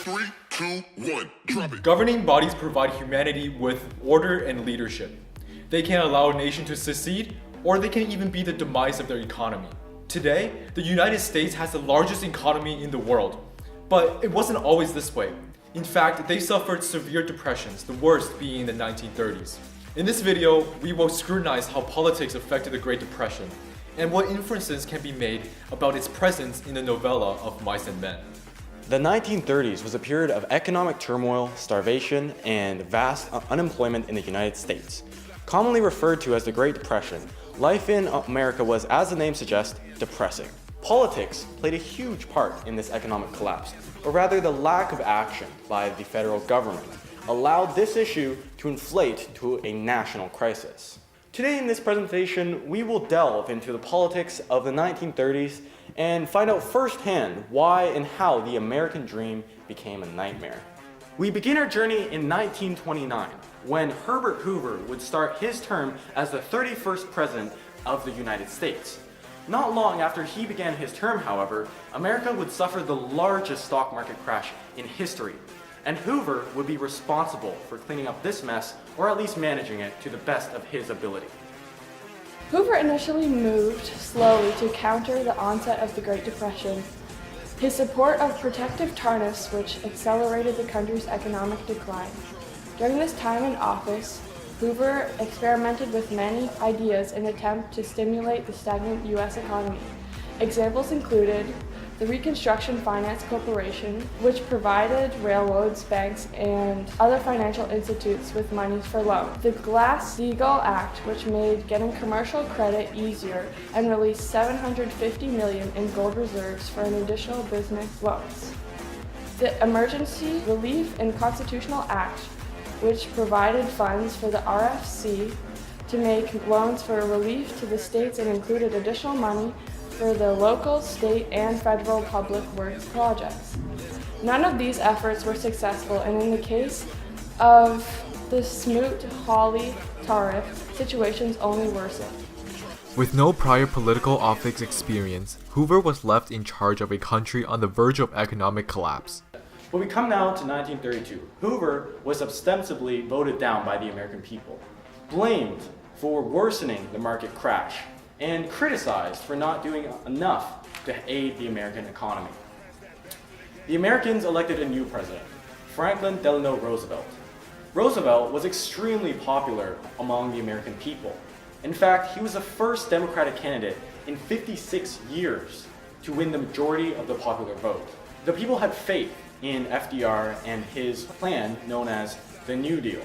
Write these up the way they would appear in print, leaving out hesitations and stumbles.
3, 2, 1, drop it. Governing bodies provide humanity with order and leadership. They can allow a nation to succeed, or they can even be the demise of their economy. Today, the United States has the largest economy in the world, but it wasn't always this way. In fact, they suffered severe depressions, the worst being in the 1930s. In this video, we will scrutinize how politics affected the Great Depression, and what inferences can be made about its presence in the novella of Mice and Men. The 1930s was a period of economic turmoil, starvation, and vast unemployment in the United States. Commonly referred to as the Great Depression, life in America was, as the name suggests, depressing. Politics played a huge part in this economic collapse, or rather the lack of action by the federal government allowed this issue to inflate to a national crisis. Today in this presentation, we will delve into the politics of the 1930s and find out firsthand why and how the American dream became a nightmare. We begin our journey in 1929, when Herbert Hoover would start his term as the 31st President of the United States. Not long after he began his term, however, America would suffer the largest stock market crash in history, and Hoover would be responsible for cleaning up this mess, or at least managing it to the best of his ability. Hoover initially moved slowly to counter the onset of the Great Depression. His support of protective tariffs, which accelerated the country's economic decline. During this time in office, Hoover experimented with many ideas in an attempt to stimulate the stagnant U.S. economy. Examples included the Reconstruction Finance Corporation, which provided railroads, banks, and other financial institutes with monies for loans. The Glass-Steagall Act, which made getting commercial credit easier and released $750 million in gold reserves for an additional business loans. The Emergency Relief and Constitutional Act, which provided funds for the RFC to make loans for relief to the states and included additional money for the local, state, and federal public works projects. None of these efforts were successful, and in the case of the Smoot-Hawley tariff, situations only worsened. With no prior political office experience, Hoover was left in charge of a country on the verge of economic collapse. When we come now to 1932, Hoover was ostensibly voted down by the American people, blamed for worsening the market crash, and criticized for not doing enough to aid the American economy. The Americans elected a new president, Franklin Delano Roosevelt. Roosevelt was extremely popular among the American people. In fact, he was the first Democratic candidate in 56 years to win the majority of the popular vote. The people had faith in FDR and his plan known as the New Deal.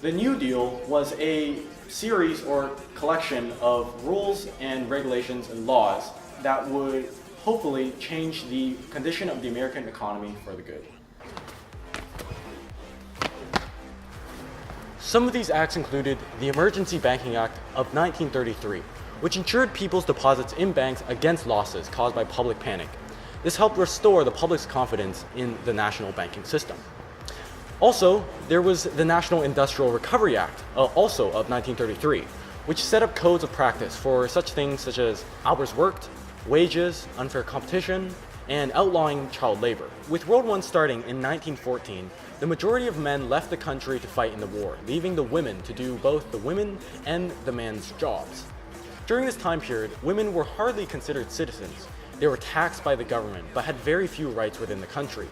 The New Deal was a series or collection of rules and regulations and laws that would hopefully change the condition of the American economy for the good. Some of these acts included the Emergency Banking Act of 1933, which insured people's deposits in banks against losses caused by public panic. This helped restore the public's confidence in the national banking system. Also, there was the National Industrial Recovery Act, also of 1933, which set up codes of practice for such things such as hours worked, wages, unfair competition, and outlawing child labor. With World War I starting in 1914, the majority of men left the country to fight in the war, leaving the women to do both the women and the men's jobs. During this time period, women were hardly considered citizens. They were taxed by the government, but had very few rights within the country.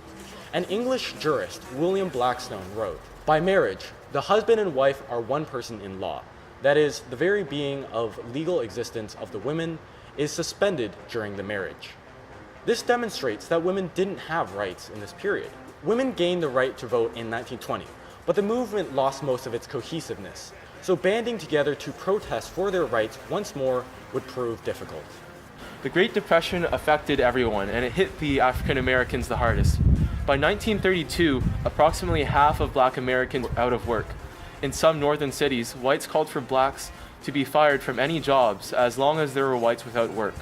An English jurist, William Blackstone, wrote, "By marriage, the husband and wife are one person in law. That is, the very being of legal existence of the women is suspended during the marriage." This demonstrates that women didn't have rights in this period. Women gained the right to vote in 1920, but the movement lost most of its cohesiveness, so banding together to protest for their rights once more would prove difficult. The Great Depression affected everyone, and it hit the African Americans the hardest. By 1932, approximately half of Black Americans were out of work. In some northern cities, whites called for blacks to be fired from any jobs as long as there were whites without work.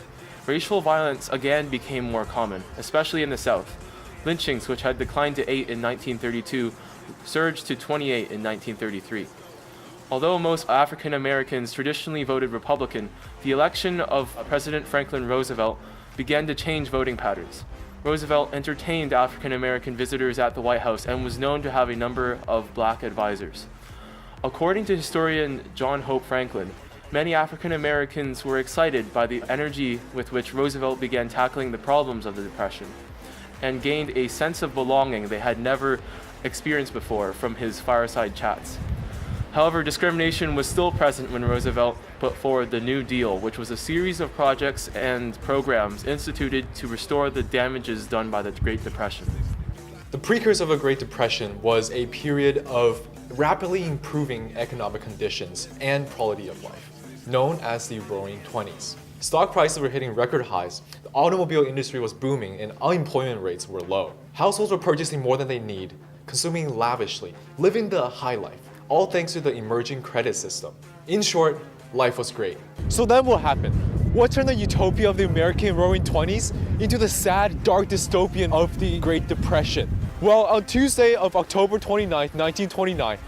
Racial violence again became more common, especially in the South. Lynchings, which had declined to 8 in 1932, surged to 28 in 1933. Although most African Americans traditionally voted Republican, the election of President Franklin Roosevelt began to change voting patterns. Roosevelt entertained African American visitors at the White House and was known to have a number of black advisors. According to historian John Hope Franklin, many African Americans were excited by the energy with which Roosevelt began tackling the problems of the Depression and gained a sense of belonging they had never experienced before from his fireside chats. However, discrimination was still present when Roosevelt put forward the New Deal, which was a series of projects and programs instituted to restore the damages done by the Great Depression. The precursor of the Great Depression was a period of rapidly improving economic conditions and quality of life, known as the Roaring Twenties. Stock prices were hitting record highs, the automobile industry was booming, and unemployment rates were low. Households were purchasing more than they need, consuming lavishly, living the high life, all thanks to the emerging credit system. In short, life was great. So then what happened? What turned the utopia of the American Roaring Twenties into the sad, dark dystopian of the Great Depression? Well, on Tuesday of October 29, 1929,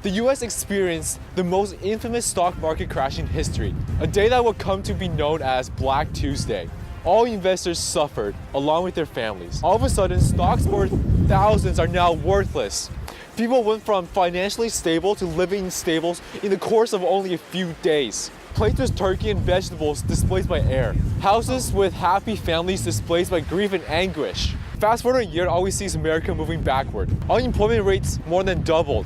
the US experienced the most infamous stock market crash in history, a day that would come to be known as Black Tuesday. All investors suffered, along with their families. All of a sudden, stocks worth thousands are now worthless. People went from financially stable to living in stables in the course of only a few days. Plates with turkey and vegetables displaced by air. Houses with happy families displaced by grief and anguish. Fast forward a year, all we see is America moving backward. Unemployment rates more than doubled,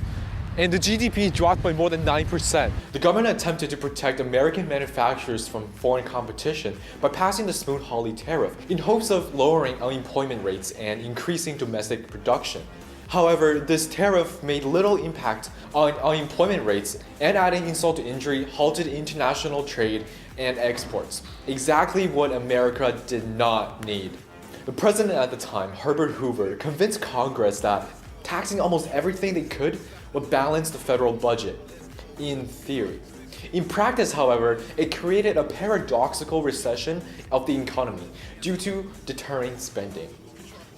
and the GDP dropped by more than 9%. The government attempted to protect American manufacturers from foreign competition by passing the Smoot-Hawley tariff in hopes of lowering unemployment rates and increasing domestic production. However, this tariff made little impact on unemployment rates and, adding insult to injury, halted international trade and exports. Exactly what America did not need. The president at the time, Herbert Hoover, convinced Congress that taxing almost everything they could would balance the federal budget. In theory. In practice, however, it created a paradoxical recession of the economy due to deterring spending.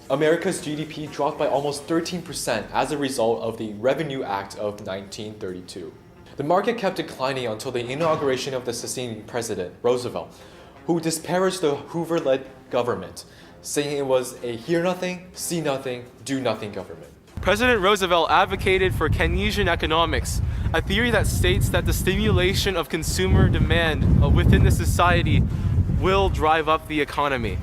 America's GDP dropped by almost 13% as a result of the Revenue Act of 1932. The market kept declining until the inauguration of the succeeding president, Roosevelt, who disparaged the Hoover-led government, saying it was a hear nothing, see nothing, do nothing government. President Roosevelt advocated for Keynesian economics, a theory that states that the stimulation of consumer demand within the society will drive up the economy.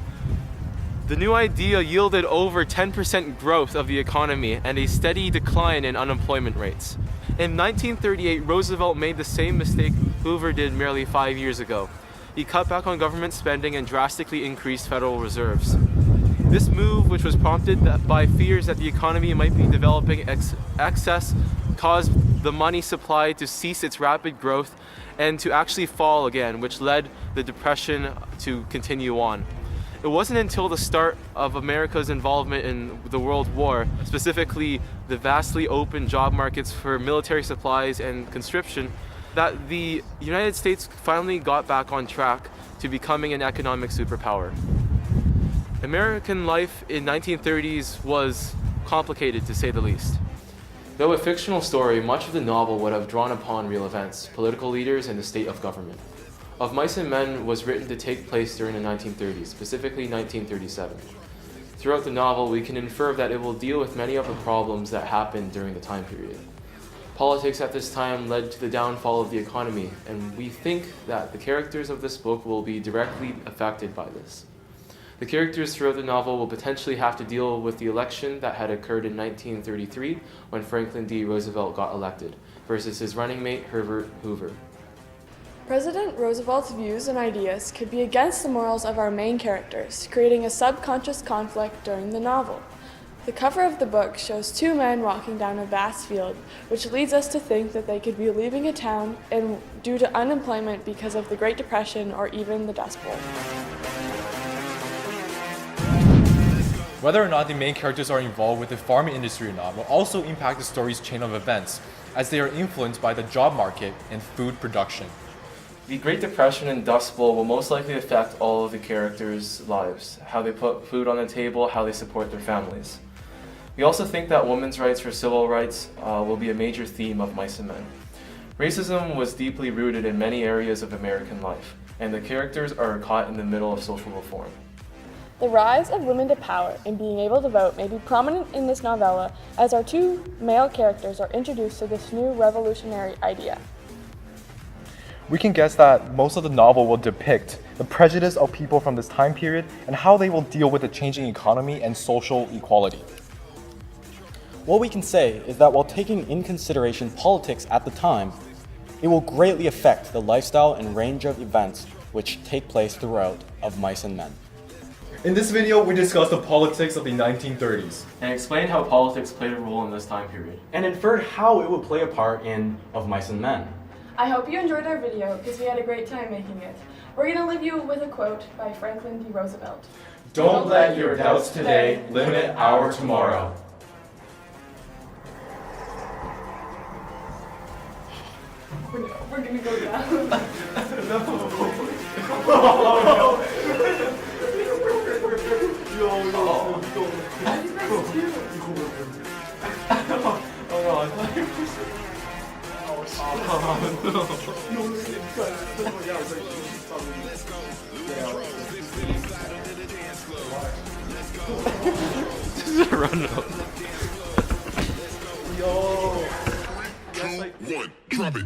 The new idea yielded over 10% growth of the economy and a steady decline in unemployment rates. In 1938, Roosevelt made the same mistake Hoover did merely 5 years ago. He cut back on government spending and drastically increased federal reserves. This move, which was prompted by fears that the economy might be developing excess, caused the money supply to cease its rapid growth and to actually fall again, which led the Depression to continue on. It wasn't until the start of America's involvement in the World War, specifically the vastly open job markets for military supplies and conscription, that the United States finally got back on track to becoming an economic superpower. American life in 1930s was complicated, to say the least. Though a fictional story, much of the novel would have drawn upon real events, political leaders, and the state of government. Of Mice and Men was written to take place during the 1930s, specifically 1937. Throughout the novel, we can infer that it will deal with many of the problems that happened during the time period. Politics at this time led to the downfall of the economy, and we think that the characters of this book will be directly affected by this. The characters throughout the novel will potentially have to deal with the election that had occurred in 1933 when Franklin D. Roosevelt got elected, versus his running mate Herbert Hoover. President Roosevelt's views and ideas could be against the morals of our main characters, creating a subconscious conflict during the novel. The cover of the book shows two men walking down a vast field, which leads us to think that they could be leaving a town due to unemployment because of the Great Depression or even the Dust Bowl. Whether or not the main characters are involved with the farming industry or not will also impact the story's chain of events, as they are influenced by the job market and food production. The Great Depression and Dust Bowl will most likely affect all of the characters' lives, how they put food on the table, how they support their families. We also think that women's rights or civil rights will be a major theme of Mice and Men. Racism was deeply rooted in many areas of American life, and the characters are caught in the middle of social reform. The rise of women to power and being able to vote may be prominent in this novella as our two male characters are introduced to this new revolutionary idea. We can guess that most of the novel will depict the prejudice of people from this time period and how they will deal with the changing economy and social equality. What we can say is that while taking in consideration politics at the time, it will greatly affect the lifestyle and range of events which take place throughout of Mice and Men. In this video, we discussed the politics of the 1930s. And explained how politics played a role in this time period. And inferred how it would play a part in Of Mice and Men. I hope you enjoyed our video because we had a great time making it. We're going to leave you with a quote by Franklin D. Roosevelt. Don't let your doubts today limit our tomorrow. We're going to go down. Run up. 2, 1, drop it.